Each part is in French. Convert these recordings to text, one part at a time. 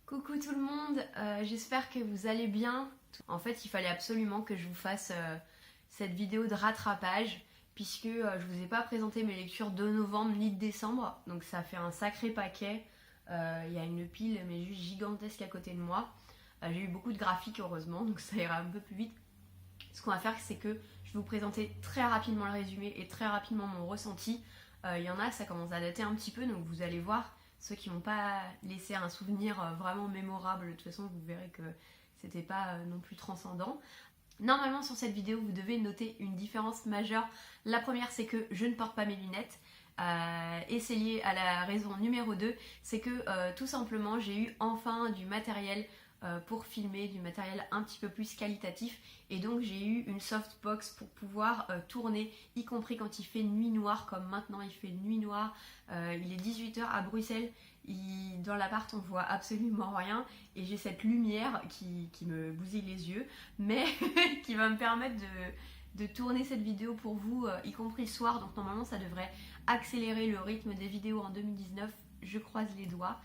Coucou tout le monde, j'espère que vous allez bien. En fait, il fallait absolument que je vous fasse cette vidéo de rattrapage puisque je vous ai pas présenté mes lectures de novembre ni de décembre, donc ça fait un sacré paquet. Il y a une pile mais juste gigantesque à côté de moi. J'ai eu beaucoup de graphiques heureusement, donc ça ira un peu plus vite. Ce qu'on va faire, c'est que je vais vous présenter très rapidement le résumé et très rapidement mon ressenti. Il y en a, ça commence à dater un petit peu, donc vous allez voir. Ceux qui n'ont pas laissé un souvenir vraiment mémorable, de toute façon, vous verrez que c'était pas non plus transcendant. Normalement, sur cette vidéo, vous devez noter une différence majeure. La première, c'est que je ne porte pas mes lunettes. Et c'est lié à la raison numéro 2, c'est que tout simplement, j'ai eu enfin du matériel pour filmer, du matériel un petit peu plus qualitatif, et donc j'ai eu une softbox pour pouvoir tourner, y compris quand il fait nuit noire, comme maintenant il fait nuit noire. Il est 18h à Bruxelles, dans l'appart on voit absolument rien, et j'ai cette lumière qui me bousille les yeux, mais qui va me permettre de tourner cette vidéo pour vous, y compris le soir, donc normalement ça devrait accélérer le rythme des vidéos en 2019, je croise les doigts.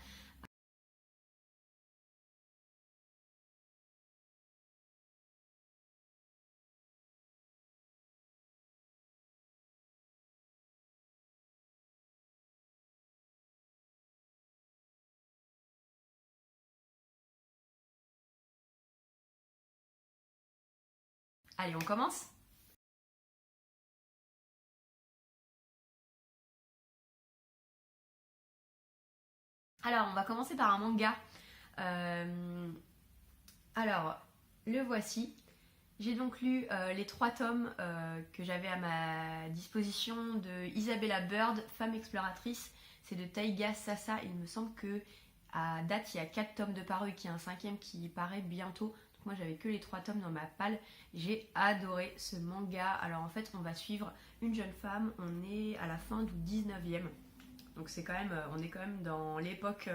Allez, on commence. Alors, on va commencer par un manga. Euh, alors, le voici. J'ai donc lu les 3 tomes que j'avais à ma disposition de Isabella Bird, femme exploratrice. C'est de Taiga Sasa. Il me semble que à date, il y a 4 tomes de paru et qu'il y a un 5e qui paraît bientôt. Donc moi, j'avais que les 3 tomes dans ma palle. J'ai adoré ce manga. Alors en fait, on va suivre une jeune femme. On est à la fin du 19e. Donc c'est quand même, on est quand même dans l'époque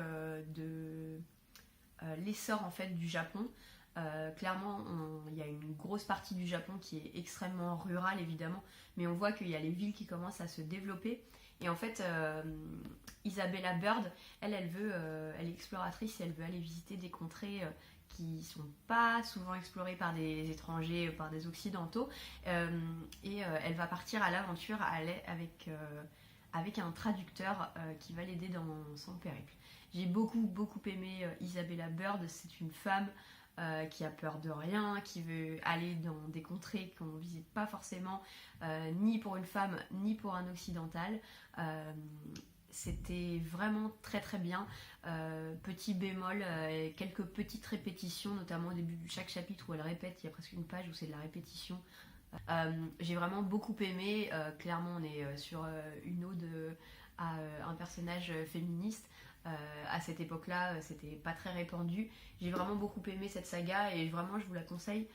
de l'essor en fait du Japon. Clairement, il y a une grosse partie du Japon qui est extrêmement rurale évidemment, mais on voit qu'il y a les villes qui commencent à se développer. Et en fait, Isabella Bird, elle est exploratrice et elle veut aller visiter des contrées qui sont pas souvent explorées par des étrangers, par des occidentaux. Elle va partir à l'aventure avec un traducteur qui va l'aider dans son périple. J'ai beaucoup aimé Isabella Bird. C'est une femme qui a peur de rien, qui veut aller dans des contrées qu'on ne visite pas forcément, ni pour une femme, ni pour un occidental. C'était vraiment très bien. Petit bémol, quelques petites répétitions, notamment au début de chaque chapitre où elle répète, il y a presque une page où c'est de la répétition. J'ai vraiment beaucoup aimé. Clairement, on est sur une ode à un personnage féministe. À cette époque-là, c'était pas très répandu. J'ai vraiment beaucoup aimé cette saga et vraiment, je vous la conseille.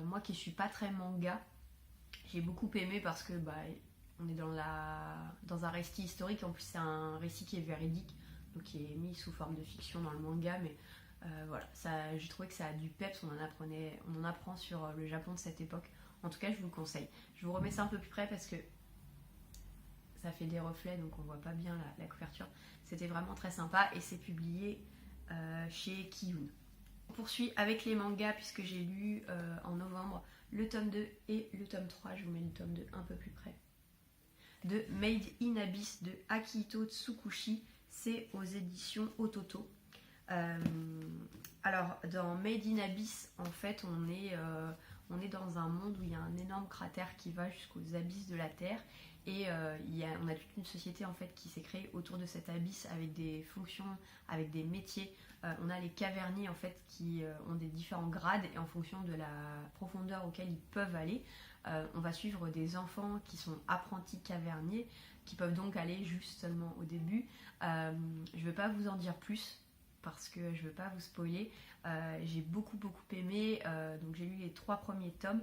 Moi qui suis pas très manga, j'ai beaucoup aimé parce que on est dans un récit historique. En plus, c'est un récit qui est véridique, donc qui est mis sous forme de fiction dans le manga, mais voilà, j'ai trouvé que ça a du peps, on en apprend sur le Japon de cette époque. En tout cas, je vous le conseille. Je vous remets ça un peu plus près parce que ça fait des reflets, donc on voit pas bien la couverture. C'était vraiment très sympa et c'est publié chez Kiyun. On poursuit avec les mangas puisque j'ai lu en novembre le tome 2 et le tome 3. Je vous mets le tome 2 un peu plus près. De Made in Abyss de Akihito Tsukushi. C'est aux éditions Ototo. Alors, dans Made in Abyss, en fait, on est dans un monde où il y a un énorme cratère qui va jusqu'aux abysses de la Terre. Et on a toute une société en fait qui s'est créée autour de cet abysse avec des fonctions, avec des métiers. On a les caverniers en fait qui ont des différents grades et en fonction de la profondeur auquel ils peuvent aller, on va suivre des enfants qui sont apprentis caverniers qui peuvent donc aller juste seulement au début. Je ne vais pas vous en dire plus parce que je ne veux pas vous spoiler. J'ai beaucoup aimé, donc j'ai lu les 3 premiers tomes.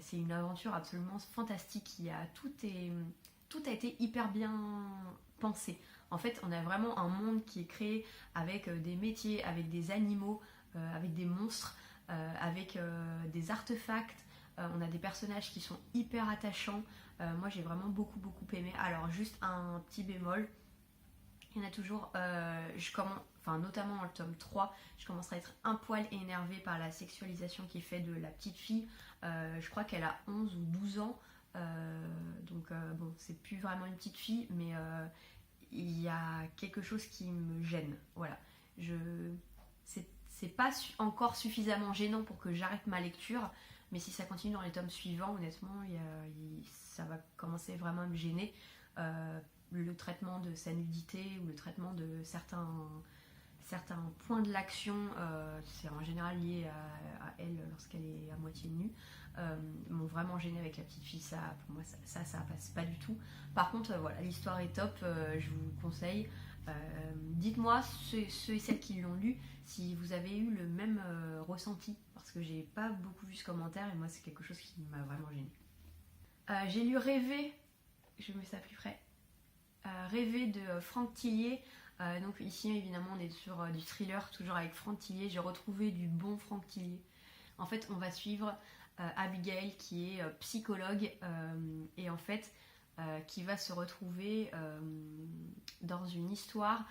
C'est une aventure absolument fantastique. Tout a été hyper bien pensé. En fait, on a vraiment un monde qui est créé avec des métiers, avec des animaux, avec des monstres, avec des artefacts. On a des personnages qui sont hyper attachants. Moi, j'ai vraiment beaucoup aimé. Alors, juste un petit bémol. Il y en a toujours, notamment dans le tome 3, je commencerai à être un poil énervée par la sexualisation qui est faite de la petite fille. Je crois qu'elle a 11 ou 12 ans, bon, c'est plus vraiment une petite fille, mais il y a quelque chose qui me gêne. Voilà, c'est pas encore suffisamment gênant pour que j'arrête ma lecture, mais si ça continue dans les tomes suivants, honnêtement, ça va commencer vraiment à me gêner. Le traitement de sa nudité ou le traitement de certains points de l'action, c'est en général lié à elle lorsqu'elle est à moitié nue, m'ont vraiment gêné avec la petite fille. Ça, pour moi, ça passe pas du tout. Par contre, voilà, l'histoire est top, je vous conseille. Dites-moi, ceux et celles qui l'ont lu, si vous avez eu le même ressenti, parce que j'ai pas beaucoup vu ce commentaire et moi c'est quelque chose qui m'a vraiment gêné. J'ai lu Rêver, je mets ça plus près. Rêver de Franck Tillier. Donc ici évidemment on est sur du thriller, toujours avec Franck Tillier. J'ai retrouvé du bon Franck Tillier. En fait on va suivre Abigail qui est psychologue et en fait qui va se retrouver dans une histoire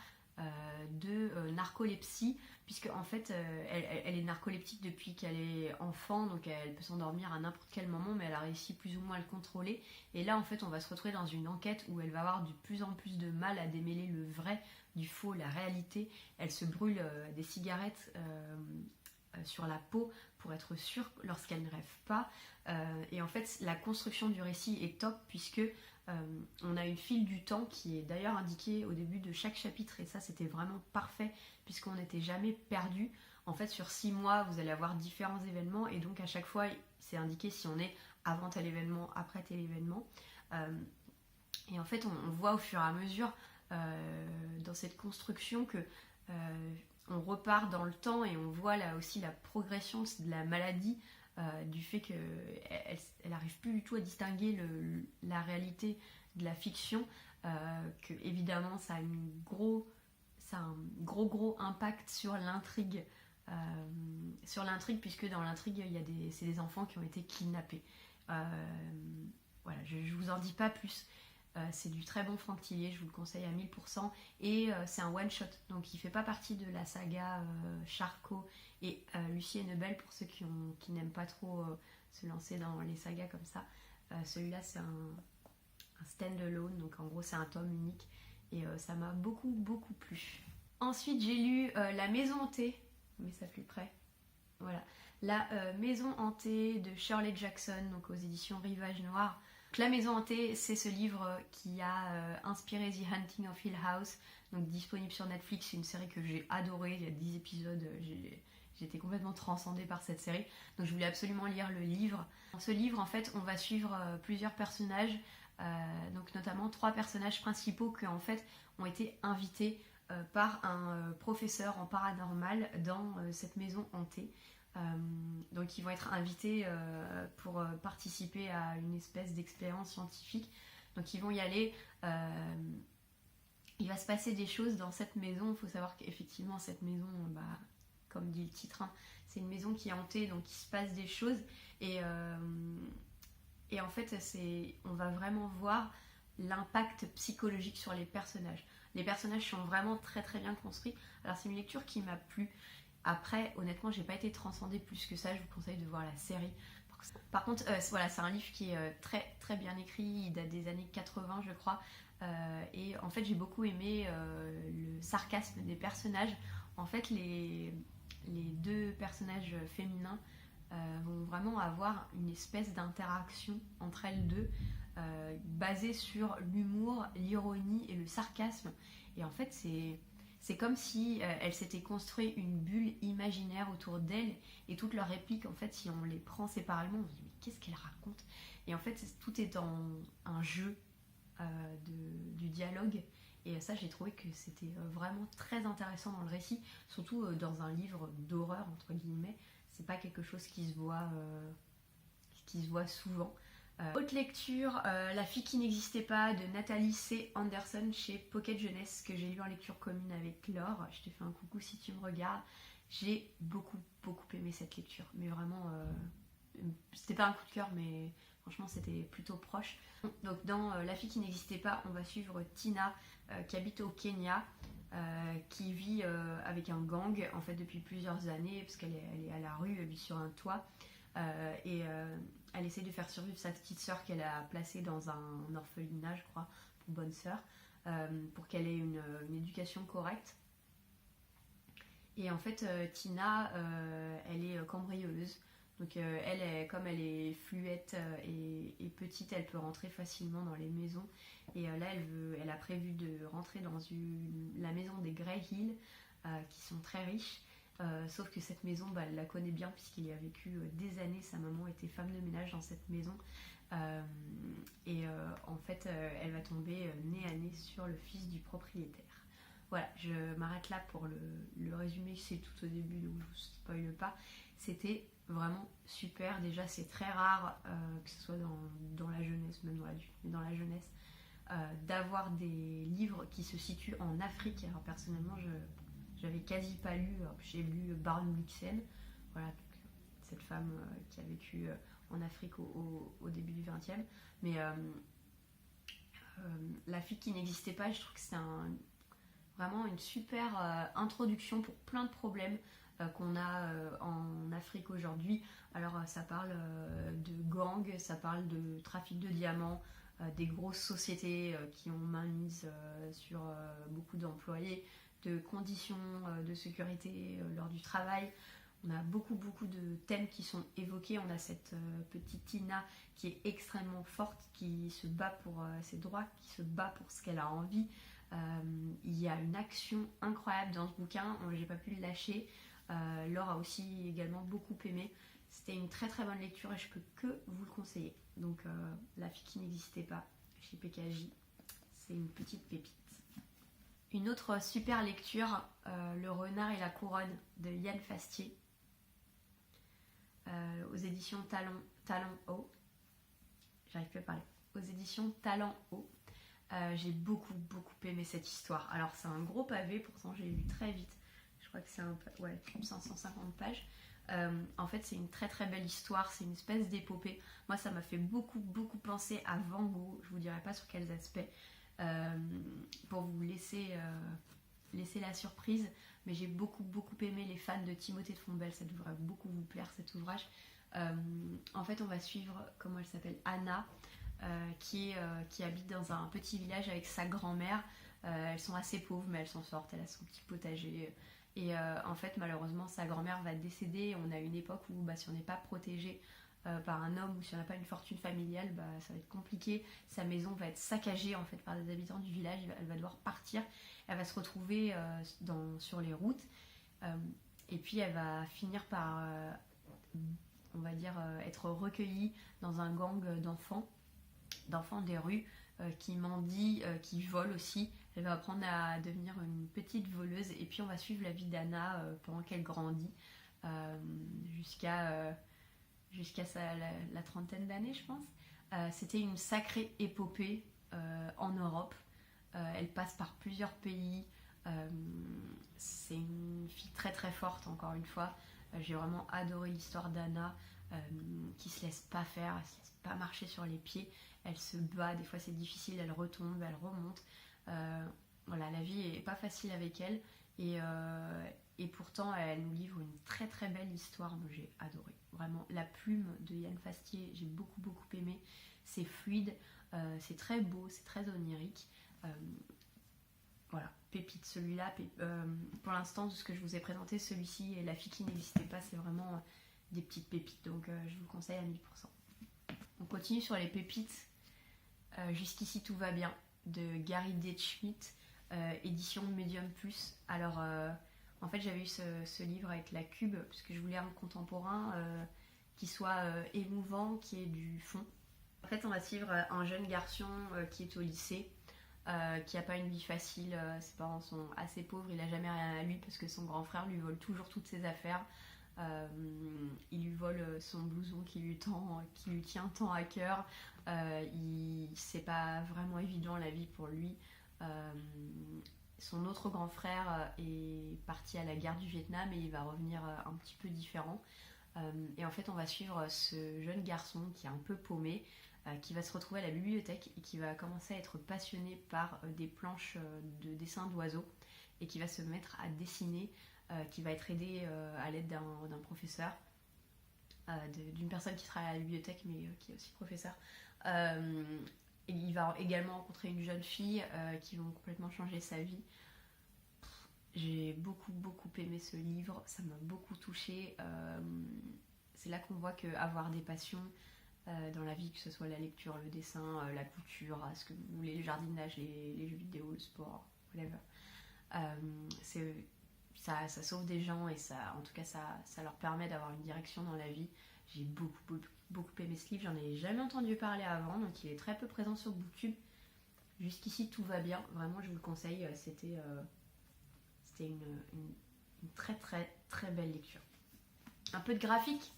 de narcolepsie, puisque en fait elle est narcoleptique depuis qu'elle est enfant, donc elle peut s'endormir à n'importe quel moment, mais elle a réussi plus ou moins à le contrôler. Et là en fait on va se retrouver dans une enquête où elle va avoir de plus en plus de mal à démêler le vrai du faux, la réalité. Elle se brûle des cigarettes sur la peau pour être sûre lorsqu'elle ne rêve pas. Et en fait la construction du récit est top, puisque on a une file du temps qui est d'ailleurs indiquée au début de chaque chapitre, et ça c'était vraiment parfait puisqu'on n'était jamais perdu. En fait sur 6 mois vous allez avoir différents événements et donc à chaque fois c'est indiqué si on est avant tel événement, après tel événement. Et en fait on voit au fur et à mesure dans cette construction que on repart dans le temps et on voit là aussi la progression de la maladie, du fait qu'elle n'arrive plus du tout à distinguer la réalité de la fiction, que évidemment ça a un gros impact sur l'intrigue, puisque dans l'intrigue c'est des enfants qui ont été kidnappés. Voilà, je vous en dis pas plus. C'est du très bon Franck Tillier, je vous le conseille à 1000%, et c'est un one shot, donc il fait pas partie de la saga Charcot et Lucie et Nebel, pour ceux qui n'aiment pas trop se lancer dans les sagas comme ça. Celui-là c'est un stand-alone, donc en gros c'est un tome unique, et ça m'a beaucoup plu. Ensuite j'ai lu La Maison Hantée, mais ça plus près. Voilà, La Maison Hantée de Shirley Jackson, donc aux éditions Rivage Noir. Donc, La Maison Hantée, c'est ce livre qui a inspiré The Haunting of Hill House, donc disponible sur Netflix. C'est une série que j'ai adorée, il y a 10 épisodes, j'étais complètement transcendée par cette série, donc je voulais absolument lire le livre. Dans ce livre, en fait, on va suivre plusieurs personnages, donc notamment 3 personnages principaux qui en fait ont été invités par un professeur en paranormal dans cette maison hantée. Donc ils vont être invités pour participer à une espèce d'expérience scientifique. Donc ils vont y aller. Il va se passer des choses dans cette maison. Il faut savoir qu'effectivement cette maison, comme dit le titre, hein, c'est une maison qui est hantée, donc il se passe des choses. Et en fait on va vraiment voir l'impact psychologique sur les personnages. Les personnages sont vraiment très bien construits. Alors c'est une lecture qui m'a plu. Après, honnêtement, j'ai pas été transcendée plus que ça. Je vous conseille de voir la série. Par contre, voilà, c'est un livre qui est très bien écrit. Il date des années 80, je crois. Et en fait, j'ai beaucoup aimé le sarcasme des personnages. En fait, les 2 personnages féminins vont vraiment avoir une espèce d'interaction entre elles deux, basée sur l'humour, l'ironie et le sarcasme. Et en fait, c'est comme si elle s'était construit une bulle imaginaire autour d'elle, et toutes leurs répliques, en fait, si on les prend séparément, on se dit mais qu'est-ce qu'elle raconte? Et en fait, tout est dans un jeu du dialogue, et ça, j'ai trouvé que c'était vraiment très intéressant dans le récit, surtout dans un livre d'horreur, entre guillemets. C'est pas quelque chose qui se voit souvent. Autre lecture, La fille qui n'existait pas de Nathalie C. Anderson chez Pocket Jeunesse, que j'ai lu en lecture commune avec Laure. Je te fais un coucou si tu me regardes. J'ai beaucoup aimé cette lecture, mais vraiment c'était pas un coup de cœur, mais franchement c'était plutôt proche. Donc dans La fille qui n'existait pas, on va suivre Tina qui habite au Kenya, qui vit avec un gang en fait depuis plusieurs années, parce qu'elle est à la rue, elle vit sur un toit, et elle essaie de faire survivre sa petite sœur qu'elle a placée dans un orphelinat, je crois, pour bonne sœur, pour qu'elle ait une éducation correcte. Et en fait, Tina, elle est cambrioleuse. Donc comme elle est fluette et petite, elle peut rentrer facilement dans les maisons. Et là, elle a prévu de rentrer dans la maison des Grey Hill, qui sont très riches. Sauf que cette maison, elle la connaît bien puisqu'il y a vécu des années. Sa maman était femme de ménage dans cette maison. En fait, elle va tomber nez à nez sur le fils du propriétaire. Voilà, je m'arrête là pour le résumé, c'est tout au début, donc je vous spoile pas. C'était vraiment super. Déjà, c'est très rare, que ce soit dans la jeunesse, même dans l'adulte, mais dans la jeunesse, d'avoir des livres qui se situent en Afrique. Alors personnellement, j'avais quasi pas lu. J'ai lu Baron Blixen, voilà, donc, cette femme qui a vécu en Afrique au début du XXe. Mais La fille qui n'existait pas, je trouve que c'est vraiment une super introduction pour plein de problèmes qu'on a en Afrique aujourd'hui. Alors ça parle de gangs, ça parle de trafic de diamants, des grosses sociétés qui ont mainmise sur beaucoup d'employés, de conditions de sécurité lors du travail. On a beaucoup de thèmes qui sont évoqués. On a cette petite Tina qui est extrêmement forte, qui se bat pour ses droits, qui se bat pour ce qu'elle a envie. Il y a une action incroyable dans ce bouquin, j'ai pas pu le lâcher. Laure a aussi également beaucoup aimé. C'était une très très bonne lecture et je peux que vous le conseiller. Donc La fille qui n'existait pas chez PKJ, c'est une petite pépite. Une autre super lecture, Le renard et la couronne de Yann Fastier, aux éditions Talent Haut. J'arrive plus à parler. Aux éditions Talent Haut. J'ai beaucoup aimé cette histoire. Alors c'est un gros pavé, pourtant j'ai lu très vite. Je crois que c'est 550 pages. En fait c'est une très très belle histoire, c'est une espèce d'épopée. Moi ça m'a fait beaucoup penser à Van Gogh. Je vous dirai pas sur quels aspects, pour vous laisser la surprise. Mais j'ai beaucoup aimé. Les fans de Timothée de Fontbelle, ça devrait beaucoup vous plaire cet ouvrage. En fait on va suivre, comment elle s'appelle, Anna, qui habite dans un petit village avec sa grand-mère. Elles sont assez pauvres mais elles s'en sortent, elle a son petit potager. Et en fait malheureusement sa grand-mère va décéder. On a une époque où si on n'est pas protégé par un homme ou si on n'a pas une fortune familiale, ça va être compliqué. Sa maison va être saccagée en fait par les habitants du village. Elle va devoir partir. Elle va se retrouver sur les routes. Et puis elle va finir par, on va dire, être recueillie dans un gang d'enfants des rues qui mendient, qui volent aussi. Elle va apprendre à devenir une petite voleuse et puis on va suivre la vie d'Anna pendant qu'elle grandit jusqu'à la trentaine d'années, je pense. C'était une sacrée épopée en Europe. Elle passe par plusieurs pays. C'est une fille très très forte, encore une fois. J'ai vraiment adoré l'histoire d'Anna, qui se laisse pas faire, elle se laisse pas marcher sur les pieds. Elle se bat, des fois c'est difficile, elle retombe, elle remonte. Voilà, la vie est pas facile avec elle. Et pourtant elle nous livre une très très belle histoire. Moi j'ai adoré, vraiment. La plume de Yann Fastier, j'ai beaucoup aimé. C'est fluide, c'est très beau, c'est très onirique. Voilà, pépite celui-là. Pour l'instant de ce que je vous ai présenté, celui-ci et La fille qui n'existait pas, c'est vraiment des petites pépites, donc je vous le conseille à 1000%. On continue sur les pépites. Jusqu'ici tout va bien de Gary Deschmidt, édition Medium Plus. Alors en fait j'avais eu ce livre avec la Cube parce que je voulais un contemporain qui soit émouvant, qui ait du fond. En fait on va suivre un jeune garçon qui est au lycée, qui n'a pas une vie facile. Ses parents sont assez pauvres, il n'a jamais rien à lui parce que son grand frère lui vole toujours toutes ses affaires. Il lui vole son blouson qui lui tient tant à cœur. C'est pas vraiment évident la vie pour lui. Son autre grand frère est parti à la guerre du Vietnam et il va revenir un petit peu différent. Et en fait, on va suivre ce jeune garçon qui est un peu paumé, qui va se retrouver à la bibliothèque et qui va commencer à être passionné par des planches de dessins d'oiseaux et qui va se mettre à dessiner, qui va être aidé à l'aide d'un professeur, d'une personne qui travaille à la bibliothèque mais qui est aussi professeur. Et il va également rencontrer une jeune fille qui va complètement changer sa vie. J'ai beaucoup aimé ce livre, ça m'a beaucoup touchée. C'est là qu'on voit qu'avoir des passions dans la vie, que ce soit la lecture, le dessin, la couture, ce que vous voulez, le jardinage, les jeux vidéo, le sport, whatever. Ça sauve des gens et en tout cas ça leur permet d'avoir une direction dans la vie. J'ai beaucoup aimé ce livre, j'en ai jamais entendu parler avant, donc il est très peu présent sur Booktube. Jusqu'ici tout va bien, vraiment je vous le conseille, c'était une très belle lecture. Un peu de graphique.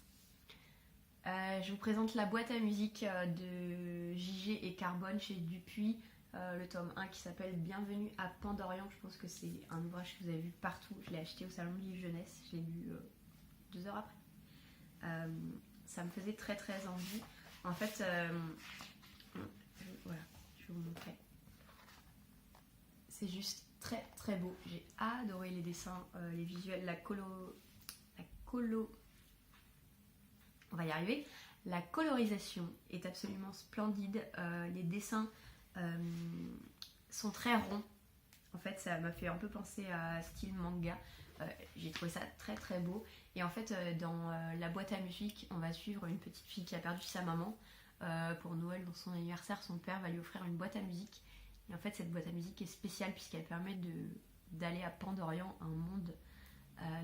Je vous présente la boîte à musique de JG et Carbone chez Dupuis, le tome 1 qui s'appelle Bienvenue à Pandorian. Je pense que c'est un ouvrage que vous avez vu partout. Je l'ai acheté au salon de livre jeunesse, je l'ai lu 2 heures après. Ça me faisait très envie. En fait, voilà, je vais vous montrer. C'est juste très beau. J'ai adoré les dessins, les visuels, la colo. On va y arriver. La colorisation est absolument splendide. Les dessins sont très ronds. En fait, ça m'a fait un peu penser à style manga. J'ai trouvé ça très beau. Et en fait, dans la boîte à musique, on va suivre une petite fille qui a perdu sa maman. Pour Noël, dans son anniversaire, son père va lui offrir une boîte à musique. Et en fait, cette boîte à musique est spéciale puisqu'elle permet d'aller à Pandorian, un monde.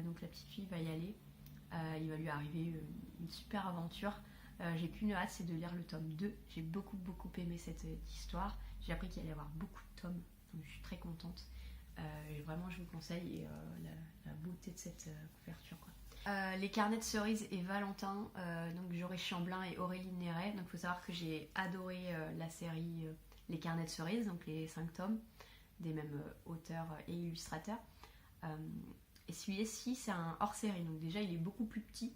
Donc la petite fille va y aller. Il va lui arriver une super aventure. J'ai qu'une hâte, c'est de lire le tome 2. J'ai beaucoup aimé cette histoire. J'ai appris qu'il allait y avoir beaucoup de tomes, donc je suis très contente. Vraiment, je vous conseille la beauté de cette couverture, quoi. Les carnets de cerises et Valentin, donc Joris Chamblin et Aurélie Néret. Donc il faut savoir que j'ai adoré la série Les carnets de cerises, donc les 5 tomes, des mêmes auteurs et illustrateurs. Et celui-ci, c'est un hors-série, donc déjà il est beaucoup plus petit.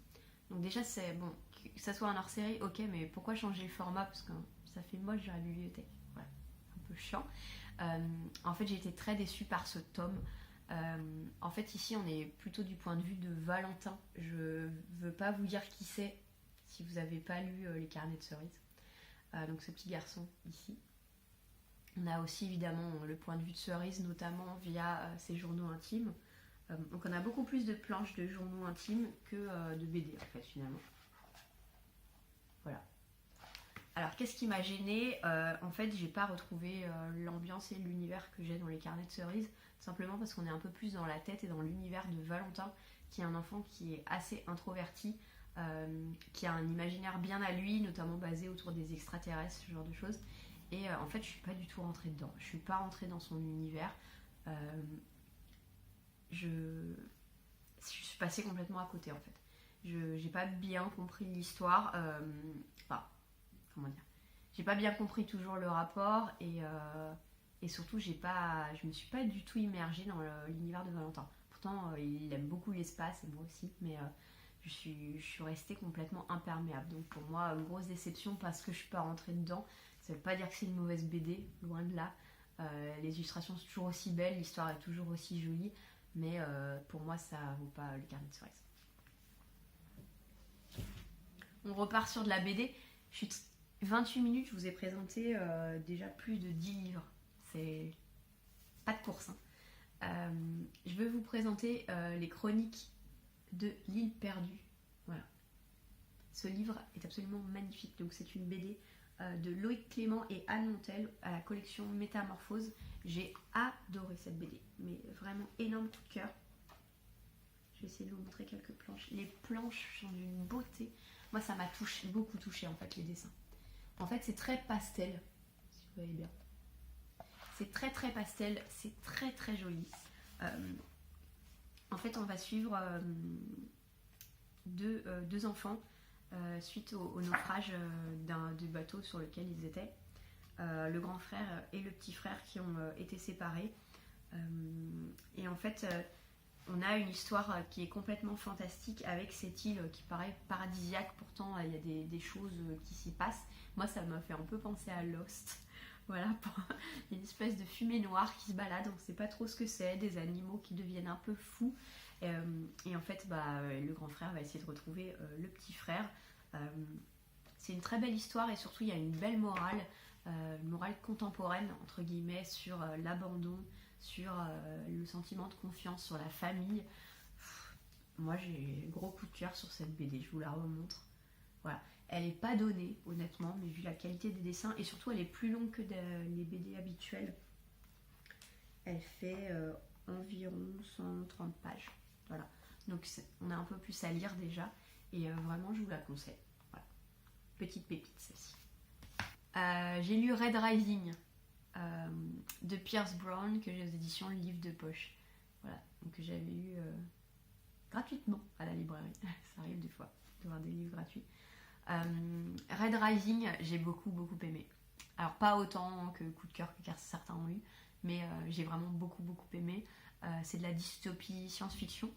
Donc déjà, c'est bon, que ça soit un hors-série, ok, mais pourquoi changer le format? Parce que ça fait moche à la bibliothèque. Voilà, un peu chiant. En fait, j'ai été très déçue par ce tome. En fait, ici, on est plutôt du point de vue de Valentin. Je veux pas vous dire qui c'est si vous n'avez pas lu les carnets de cerises. Donc ce petit garçon ici. On a aussi évidemment le point de vue de Cerise, notamment via ses journaux intimes. Donc on a beaucoup plus de planches de journaux intimes que de BD en fait finalement. Voilà. Alors qu'est-ce qui m'a gênée? En fait j'ai pas retrouvé l'ambiance et l'univers que j'ai dans les carnets de cerises, simplement parce qu'on est un peu plus dans la tête et dans l'univers de Valentin, qui est un enfant qui est assez introverti, qui a un imaginaire bien à lui, notamment basé autour des extraterrestres, ce genre de choses. Et en fait je suis pas du tout rentrée dedans, je suis pas rentrée dans son univers. Je suis passée complètement à côté en fait. J'ai pas bien compris l'histoire. Enfin, comment dire, j'ai pas bien compris toujours le rapport et surtout je me suis pas du tout immergée dans l'univers de Valentin. Pourtant il aime beaucoup l'espace et moi aussi, mais je suis restée complètement imperméable. Donc pour moi, une grosse déception parce que je suis pas rentrée dedans. Ça veut pas dire que c'est une mauvaise BD, loin de là. Les illustrations sont toujours aussi belles, l'histoire est toujours aussi jolie. Mais pour moi, ça vaut pas le carnet de cerises. On repart sur de la BD. 28 minutes, je vous ai présenté déjà plus de 10 livres. C'est pas de course. Hein. Je vais vous présenter les chroniques de l'île perdue. Voilà. Ce livre est absolument magnifique. Donc c'est une BD de Loïc Clément et Anne Montel à la collection Métamorphose. J'ai adoré cette BD, mais vraiment énorme coup de cœur. Je vais essayer de vous montrer quelques planches. Les planches sont d'une beauté. Moi ça m'a beaucoup touché en fait les dessins. En fait c'est très pastel, si vous voyez bien. C'est très pastel, c'est très joli. En fait on va suivre deux enfants suite au naufrage du bateau sur lequel ils étaient. Le grand frère et le petit frère qui ont été séparés. Et en fait, On a une histoire qui est complètement fantastique avec cette île qui paraît paradisiaque, pourtant il y a des choses qui s'y passent. Moi ça m'a fait un peu penser à Lost. Voilà, une espèce de fumée noire qui se balade, on ne sait pas trop ce que c'est, des animaux qui deviennent un peu fous. Et en fait, le grand frère va essayer de retrouver le petit frère. C'est une très belle histoire et surtout il y a une belle morale, une morale contemporaine entre guillemets sur l'abandon, sur le sentiment de confiance, sur la famille. Moi j'ai gros coup de cœur sur cette BD, je vous la remontre. Voilà. Elle n'est pas donnée honnêtement, mais vu la qualité des dessins et surtout elle est plus longue que les BD habituelles. Elle fait environ 130 pages. Voilà. Donc on a un peu plus à lire déjà et vraiment je vous la conseille. Voilà. Petite pépite celle-ci. J'ai lu Red Rising de Pierce Brown que j'ai aux éditions Le Livre de Poche. Voilà, donc que j'avais eu gratuitement à la librairie. Ça arrive des fois d'avoir des livres gratuits. Red Rising, j'ai beaucoup aimé. Alors pas autant que Coup de cœur que certains ont eu, mais j'ai vraiment beaucoup aimé. C'est de la dystopie science-fiction.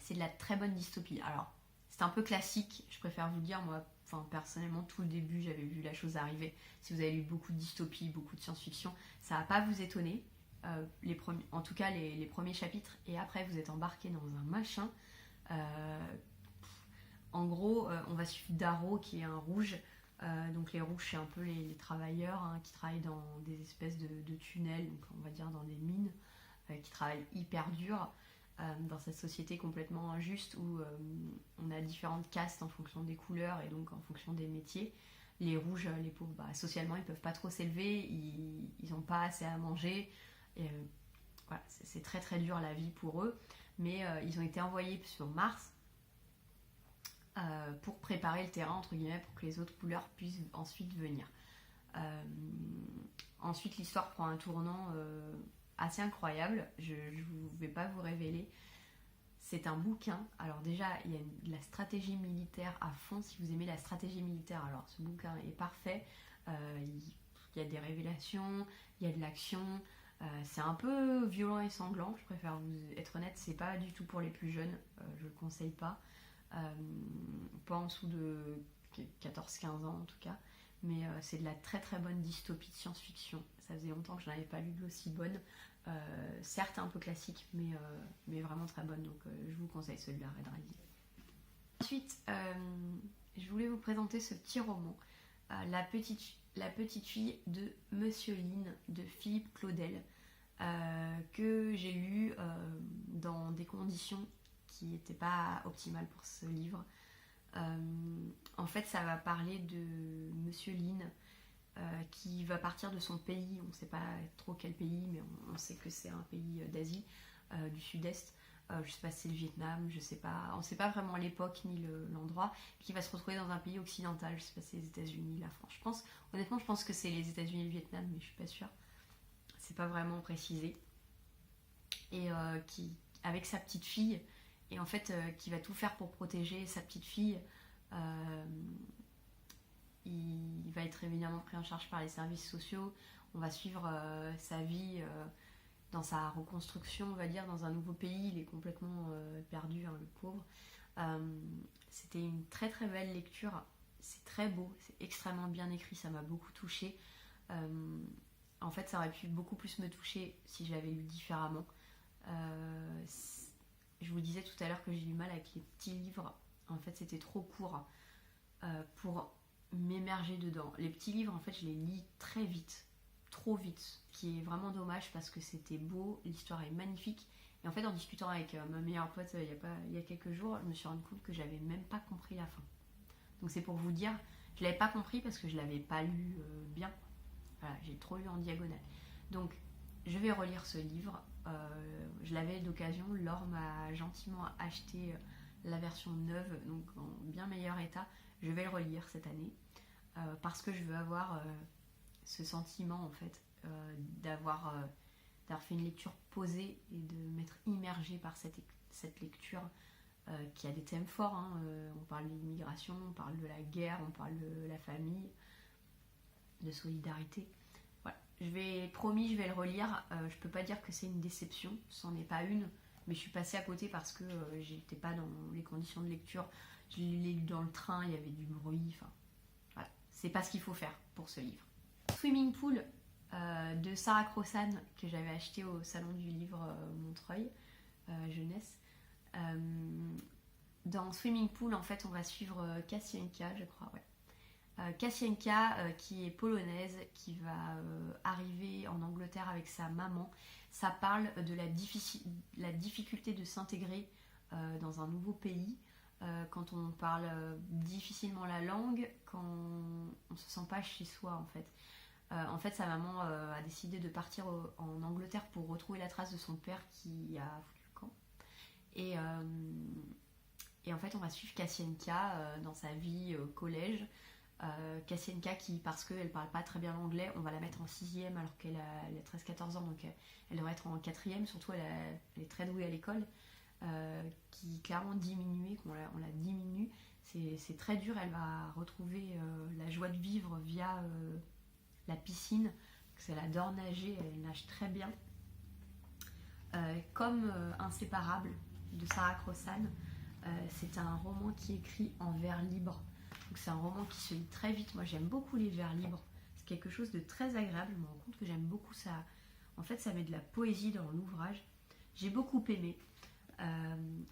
C'est de la très bonne dystopie. Alors c'est un peu classique, je préfère vous dire, moi personnellement tout le début j'avais vu la chose arriver. Si vous avez lu beaucoup de dystopie, beaucoup de science-fiction, ça va pas vous étonner. En tout cas les premiers chapitres, et après vous êtes embarqué dans un machin. En gros, on va suivre Darrow qui est un rouge. Donc les rouges, c'est un peu les travailleurs qui travaillent dans des espèces de tunnels, donc on va dire dans des mines, qui travaillent hyper dur dans cette société complètement injuste où on a différentes castes en fonction des couleurs et donc en fonction des métiers. Les rouges, les pauvres, socialement, ils peuvent pas trop s'élever, ils n'ont pas assez à manger. Et, voilà, c'est très dur la vie pour eux, mais ils ont été envoyés sur Mars pour préparer le terrain entre guillemets pour que les autres couleurs puissent ensuite venir. Ensuite l'histoire prend un tournant assez incroyable, je ne vais pas vous révéler. C'est un bouquin, alors déjà il y a de la stratégie militaire à fond. Si vous aimez la stratégie militaire, alors ce bouquin est parfait. Il y a des révélations, il y a de l'action. C'est un peu violent et sanglant, je préfère vous être honnête, c'est pas du tout pour les plus jeunes, je le conseille pas. Pas en dessous de 14-15 ans en tout cas, mais c'est de la très bonne dystopie de science-fiction. Ça faisait longtemps que je n'avais pas lu d'aussi bonne. Certes un peu classique, mais vraiment très bonne, donc je vous conseille celui-là, Red Rising. Ensuite, je voulais vous présenter ce petit roman, la petite fille de Monsieur Lynn de Philippe Claudel, que j'ai lu dans des conditions qui n'était pas optimale pour ce livre. En fait, ça va parler de Monsieur Lin qui va partir de son pays. On ne sait pas trop quel pays, mais on sait que c'est un pays d'Asie, du sud-est. Je ne sais pas si c'est le Vietnam, je sais pas, on ne sait pas vraiment l'époque ni l'endroit, qui va se retrouver dans un pays occidental. Je ne sais pas si c'est les États-Unis, la France. Honnêtement, je pense que c'est les États-Unis et le Vietnam, mais je ne suis pas sûre. C'est pas vraiment précisé. Et avec sa petite fille, et en fait qui va tout faire pour protéger sa petite fille. Il va être évidemment pris en charge par les services sociaux. On va suivre sa vie dans sa reconstruction, on va dire, dans un nouveau pays. Il est complètement perdu, le pauvre. C'était une très belle lecture. C'est très beau, c'est extrêmement bien écrit, ça m'a beaucoup touchée. En fait, ça aurait pu beaucoup plus me toucher si j'avais lu différemment. Je vous disais tout à l'heure que j'ai eu mal avec les petits livres. En fait, c'était trop court pour m'émerger dedans. Les petits livres, en fait, je les lis très vite, trop vite, ce qui est vraiment dommage parce que c'était beau, l'histoire est magnifique. Et en fait, en discutant avec ma meilleure pote il y a quelques jours, je me suis rendu compte que j'avais même pas compris la fin. Donc c'est pour vous dire, je l'avais pas compris parce que je l'avais pas lu bien. Voilà, j'ai trop lu en diagonale. Donc, je vais relire ce livre. Je l'avais d'occasion, Laure m'a gentiment acheté la version neuve, donc en bien meilleur état. Je vais le relire cette année parce que je veux avoir ce sentiment en fait d'avoir fait une lecture posée et de m'être immergée par cette lecture qui a des thèmes forts. On parle de l'immigration, on parle de la guerre, on parle de la famille, de solidarité. Voilà. Promis, je vais le relire. Je peux pas dire que c'est une déception, c'en est pas une, mais je suis passée à côté parce que j'étais pas dans les conditions de lecture. Je l'ai lu dans le train, il y avait du bruit, enfin voilà, c'est pas ce qu'il faut faire pour ce livre. Swimming Pool de Sarah Crossan que j'avais acheté au salon du livre Montreuil jeunesse. Dans Swimming Pool, en fait, on va suivre Kasienka, je crois, ouais. Kasienka, qui est polonaise, qui va arriver en Angleterre avec sa maman. Ça parle de la difficulté de s'intégrer dans un nouveau pays, quand on parle difficilement la langue, quand on se sent pas chez soi, en fait. En fait, sa maman a décidé de partir en Angleterre pour retrouver la trace de son père qui a foutu le camp. Et en fait, on va suivre Kasienka dans sa vie collège. Kasienka qui, parce qu'elle parle pas très bien l'anglais, on va la mettre en 6e alors qu'elle a 13-14 ans, donc elle devrait être en 4e, surtout elle est très douée à l'école, qui clairement diminuée, on la diminue, c'est très dur, elle va retrouver la joie de vivre via la piscine, parce qu'elle adore nager, elle nage très bien. Comme Inséparable de Sarah Crossan, c'est un roman qui est écrit en vers libre. Donc c'est un roman qui se lit très vite. Moi j'aime beaucoup les vers libres. C'est quelque chose de très agréable. Je me rends compte que j'aime beaucoup ça. En fait, ça met de la poésie dans l'ouvrage. J'ai beaucoup aimé.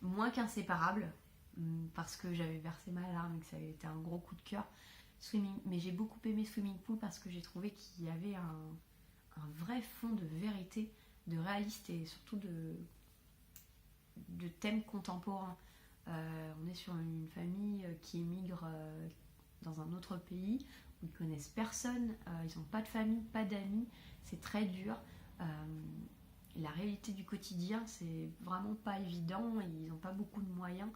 Moins qu'Inséparable, parce que j'avais versé ma larme et que ça avait été un gros coup de cœur. Mais j'ai beaucoup aimé Swimming Pool parce que j'ai trouvé qu'il y avait un vrai fond de vérité, de réaliste et surtout de thèmes contemporains. On est sur une famille qui émigre dans un autre pays où ils connaissent personne, ils n'ont pas de famille, pas d'amis, c'est très dur. La réalité du quotidien, c'est vraiment pas évident, ils n'ont pas beaucoup de moyens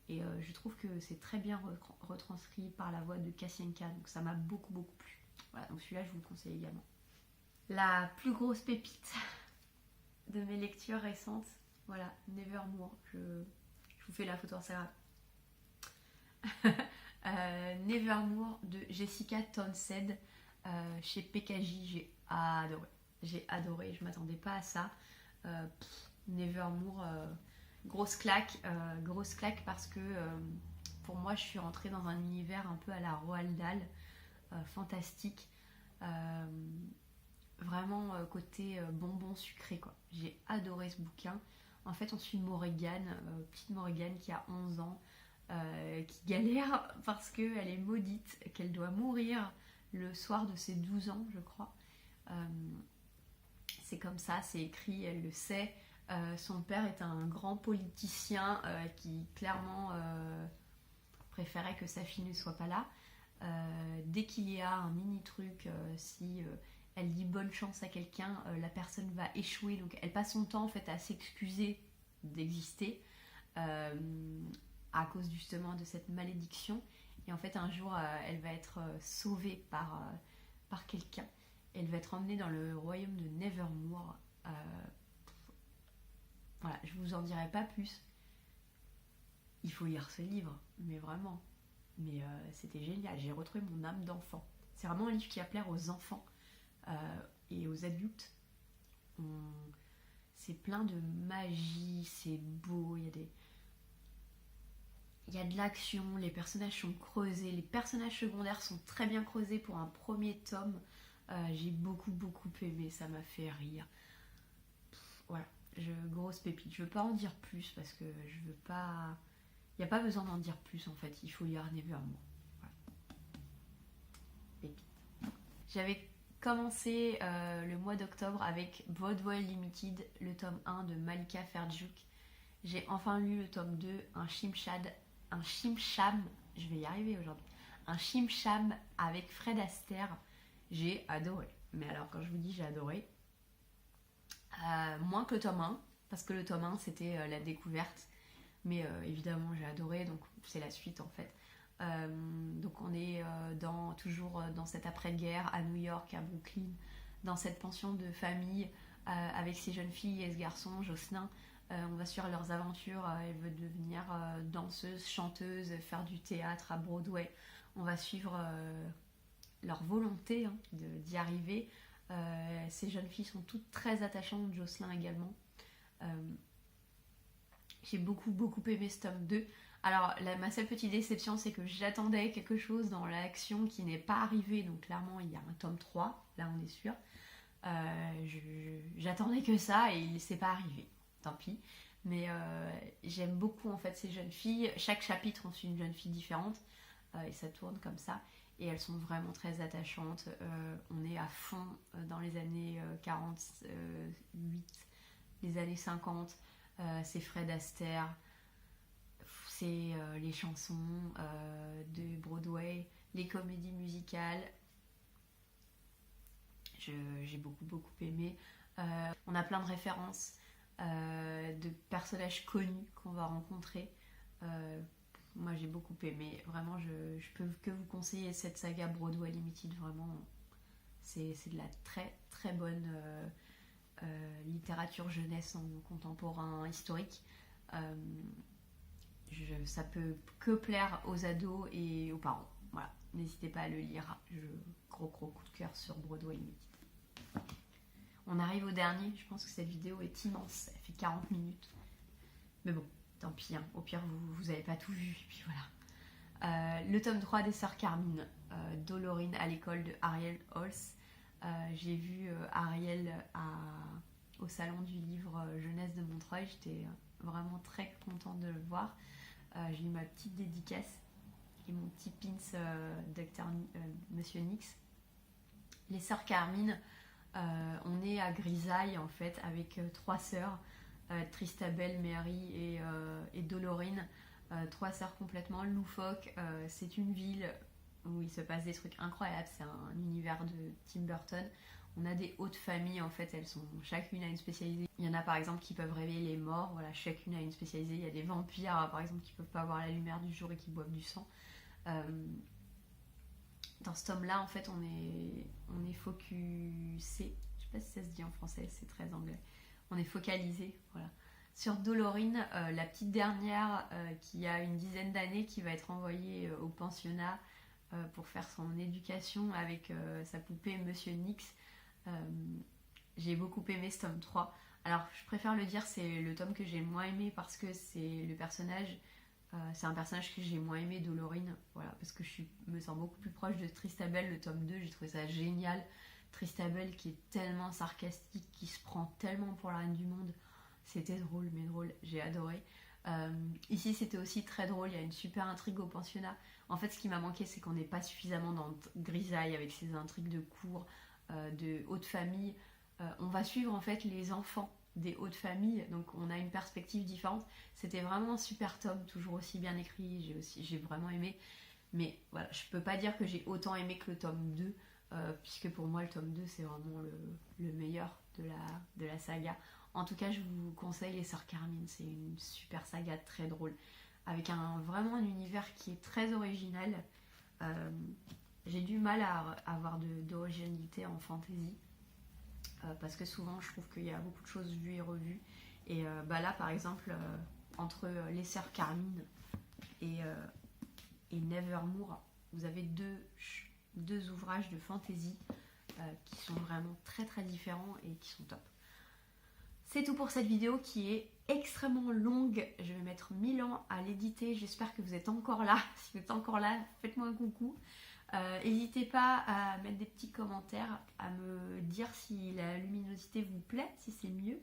et je trouve que c'est très bien retranscrit par la voix de Kasienka, donc ça m'a beaucoup plu. Voilà, donc celui-là je vous le conseille également. La plus grosse pépite de mes lectures récentes, voilà, Nevermore. Je vous fais la photo Instagram. Nevermore de Jessica Townsend chez PKJ. J'ai adoré, je m'attendais pas à ça. Nevermore, grosse claque parce que pour moi je suis rentrée dans un univers un peu à la Roald Dahl, fantastique. Vraiment côté bonbon sucré quoi. J'ai adoré ce bouquin. En fait, on suit Morrigan, petite Morrigan qui a 11 ans, qui galère parce qu'elle est maudite, qu'elle doit mourir le soir de ses 12 ans, je crois. C'est comme ça, c'est écrit, elle le sait. Son père est un grand politicien qui clairement préférait que sa fille ne soit pas là. Dès qu'il y a un mini truc, si elle dit bonne chance à quelqu'un, la personne va échouer, donc elle passe son temps en fait à s'excuser d'exister à cause justement de cette malédiction, et en fait un jour elle va être sauvée par quelqu'un, elle va être emmenée dans le royaume de Nevermore. Voilà, je vous en dirai pas plus, il faut lire ce livre, mais vraiment, mais c'était génial, j'ai retrouvé mon âme d'enfant. C'est vraiment un livre qui va plaire aux enfants et aux adultes. C'est plein de magie, c'est beau, il y a de l'action, les personnages sont creusés, les personnages secondaires sont très bien creusés pour un premier tome. J'ai beaucoup aimé, ça m'a fait rire. Voilà, grosse pépite. Je veux pas en dire plus parce que je veux pas... Il n'y a pas besoin d'en dire plus en fait, il faut lire Nevermore. Voilà. Pépite. J'avais commencé le mois d'octobre avec Broadway Limited, le tome 1 de Malika Ferjuk. J'ai enfin lu le tome 2, un Shim-Sham, je vais y arriver aujourd'hui, un Shim-Sham avec Fred Astaire. J'ai adoré, mais alors quand je vous dis j'ai adoré, moins que le tome 1, parce que le tome 1 c'était la découverte, mais évidemment j'ai adoré, donc c'est la suite en fait. Donc on est toujours dans cette après-guerre à New York, à Brooklyn, dans cette pension de famille avec ces jeunes filles et ce garçon, Jocelyn. On va suivre leurs aventures. Elle veut devenir danseuse, chanteuse, faire du théâtre à Broadway. On va suivre leur volonté d'y arriver. Ces jeunes filles sont toutes très attachantes, Jocelyn également. J'ai beaucoup aimé ce tome 2. Alors ma seule petite déception, c'est que j'attendais quelque chose dans l'action qui n'est pas arrivé, donc clairement il y a un tome 3, là on est sûr. J'attendais que ça et il s'est pas arrivé, tant pis. Mais j'aime beaucoup en fait ces jeunes filles. Chaque chapitre on suit une jeune fille différente et ça tourne comme ça. Et elles sont vraiment très attachantes. On est à fond dans les années 48, les années 50. C'est Fred Astaire, c'est les chansons de Broadway, les comédies musicales. J'ai beaucoup aimé. On a plein de références de personnages connus qu'on va rencontrer. Moi j'ai beaucoup aimé. Vraiment, je peux que vous conseiller cette saga Broadway Limited. Vraiment, c'est de la très bonne littérature jeunesse en contemporain historique. Ça peut que plaire aux ados et aux parents. Voilà, n'hésitez pas à le lire. Gros coup de cœur sur Broadway Limited. On arrive au dernier. Je pense que cette vidéo est immense. Elle fait 40 minutes. Mais bon, tant pis. Hein. Au pire, vous n'avez pas tout vu. Et puis voilà. Le tome 3 des Sœurs Carmine. Dolorine à l'école de Ariel Holz. J'ai vu Ariel au salon du livre jeunesse de Montreuil. J'étais vraiment très contente de le voir. J'ai eu ma petite dédicace et mon petit pins Monsieur Nix. Les Sœurs Carmine, on est à Grisaille en fait avec 3 sœurs, Tristabelle, Mary et Dolorine. 3 sœurs complètement loufoques. C'est une ville où il se passe des trucs incroyables. C'est un univers de Tim Burton. On a des hautes familles en fait, elles sont chacune a une spécialité. Il y en a par exemple qui peuvent réveiller les morts, voilà, chacune a une spécialité. Il y a des vampires par exemple qui peuvent pas voir la lumière du jour et qui boivent du sang. Dans ce tome là en fait on est focusé, je sais pas si ça se dit en français, c'est très anglais. On est focalisé, voilà, sur Dolorine, la petite dernière qui a une dizaine d'années, qui va être envoyée au pensionnat pour faire son éducation avec sa poupée Monsieur Nix. J'ai beaucoup aimé ce tome 3. Alors je préfère le dire, c'est le tome que j'ai le moins aimé parce que c'est le personnage, c'est un personnage que j'ai moins aimé, Dolorine, voilà, parce que je me sens beaucoup plus proche de Tristabelle, le tome 2, j'ai trouvé ça génial. Tristabelle qui est tellement sarcastique, qui se prend tellement pour la reine du monde, c'était drôle, mais drôle, j'ai adoré. Ici c'était aussi très drôle, il y a une super intrigue au pensionnat. En fait ce qui m'a manqué, c'est qu'on n'est pas suffisamment dans Grisaille avec ses intrigues de cour, de haute famille. On va suivre en fait les enfants des hautes familles, donc on a une perspective différente. C'était vraiment un super tome, toujours aussi bien écrit, j'ai vraiment aimé. Mais voilà, je peux pas dire que j'ai autant aimé que le tome 2, puisque pour moi le tome 2 c'est vraiment le meilleur de la saga. En tout cas je vous conseille les Sœurs Carmine, c'est une super saga très drôle, avec vraiment un univers qui est très original. J'ai du mal à avoir d'originalité en fantasy, parce que souvent je trouve qu'il y a beaucoup de choses vues et revues. Et là par exemple, entre les Sœurs Carmine et Nevermore, vous avez deux ouvrages de fantasy qui sont vraiment très différents et qui sont top. C'est tout pour cette vidéo qui est extrêmement longue. Je vais mettre 1000 ans à l'éditer. J'espère que vous êtes encore là. Si vous êtes encore là, faites-moi un coucou. N'hésitez pas à mettre des petits commentaires, à me dire si la luminosité vous plaît, si c'est mieux.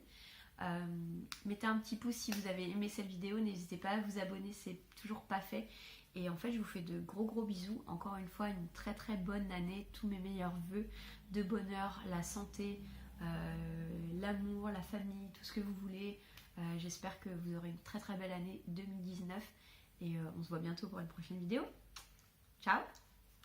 Mettez un petit pouce si vous avez aimé cette vidéo. N'hésitez pas à vous abonner, c'est toujours pas fait. Et en fait je vous fais de gros bisous. Encore une fois une très bonne année. Tous mes meilleurs vœux de bonheur, la santé, l'amour, la famille, tout ce que vous voulez. J'espère que vous aurez une très belle année 2019. Et on se voit bientôt pour une prochaine vidéo. Ciao!